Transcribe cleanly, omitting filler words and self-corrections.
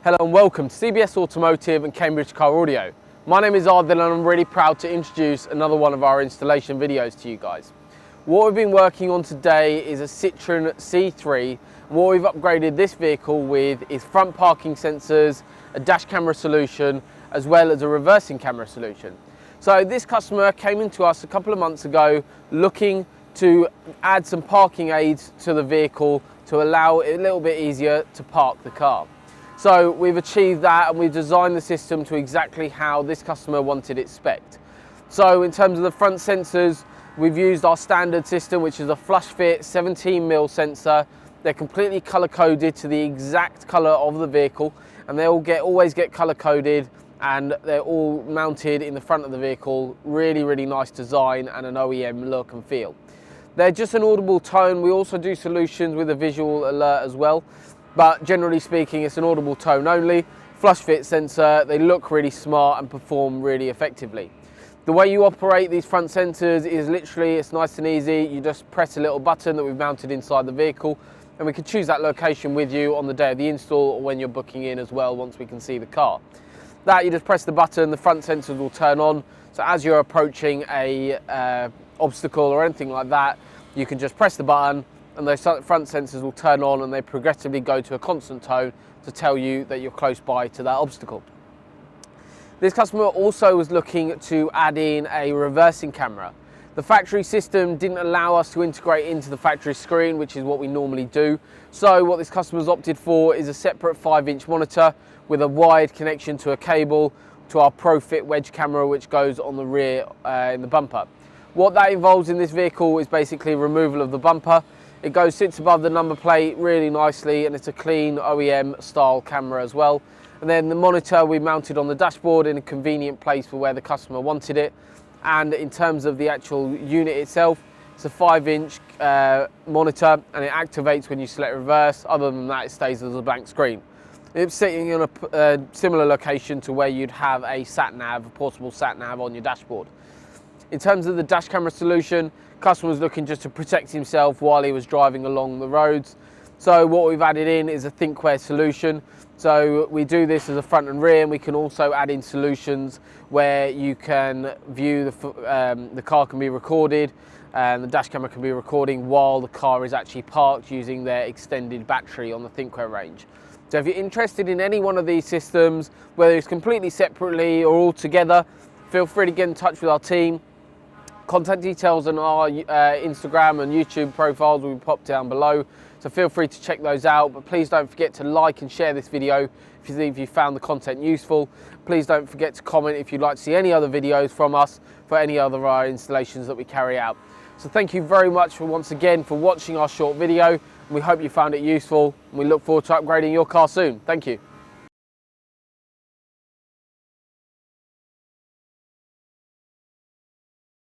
Hello and welcome to CBS Automotive and Cambridge Car Audio. My name is Ardil and I'm really proud to introduce another one of our installation videos to you guys. What we've been working on today is a Citroen C3. And what we've upgraded this vehicle with is front parking sensors, a dash camera solution, as well as a reversing camera solution. So this customer came into us a couple of months ago looking to add some parking aids to the vehicle to allow it a little bit easier to park the car. So we've achieved that and we've designed the system to exactly how this customer wanted it spec'd. So in terms of the front sensors, we've used our standard system, which is a flush fit 17mm sensor. They're completely color coded to the exact color of the vehicle, and they always get color coded, and they're all mounted in the front of the vehicle. Really nice design and an OEM look and feel. They're just an audible tone. We also do solutions with a visual alert as well. But generally speaking, it's an audible tone only. Flush fit sensor, they look really smart and perform really effectively. The way you operate these front sensors is literally, it's nice and easy. You just press a little button that we've mounted inside the vehicle, and we can choose that location with you on the day of the install or when you're booking in as well, once we can see the car. You just press the button, the front sensors will turn on. So as you're approaching a obstacle or anything like that, you can just press the button, and those front sensors will turn on and they progressively go to a constant tone to tell you that you're close by to that obstacle. This customer also was looking to add in a reversing camera. The factory system didn't allow us to integrate into the factory screen, which is what we normally do. So what this customer's opted for is a separate 5-inch monitor with a wired connection to a cable to our ProFit wedge camera, which goes on the rear in the bumper. What that involves in this vehicle is basically removal of the bumper. It sits above the number plate really nicely, and it's a clean OEM style camera as well. And then the monitor we mounted on the dashboard in a convenient place for where the customer wanted it. And in terms of the actual unit itself, it's a 5-inch monitor, and it activates when you select reverse. Other than that, it stays as a blank screen. It's sitting in a similar location to where you'd have a sat-nav, a portable sat-nav on your dashboard. In terms of the dash camera solution, customer was looking just to protect himself while he was driving along the roads. So what we've added in is a Thinkware solution. So we do this as a front and rear, and we can also add in solutions where you can view the car can be recorded, and the dash camera can be recording while the car is actually parked using their extended battery on the Thinkware range. So if you're interested in any one of these systems, whether it's completely separately or all together, feel free to get in touch with our team. Contact details on our Instagram and YouTube profiles will be popped down below, so feel free to check those out. But please don't forget to like and share this video if you found the content useful. Please don't forget to comment if you'd like to see any other videos from us for any other installations that we carry out. So thank you very much once again for watching our short video. We hope you found it useful, and we look forward to upgrading your car soon. Thank you.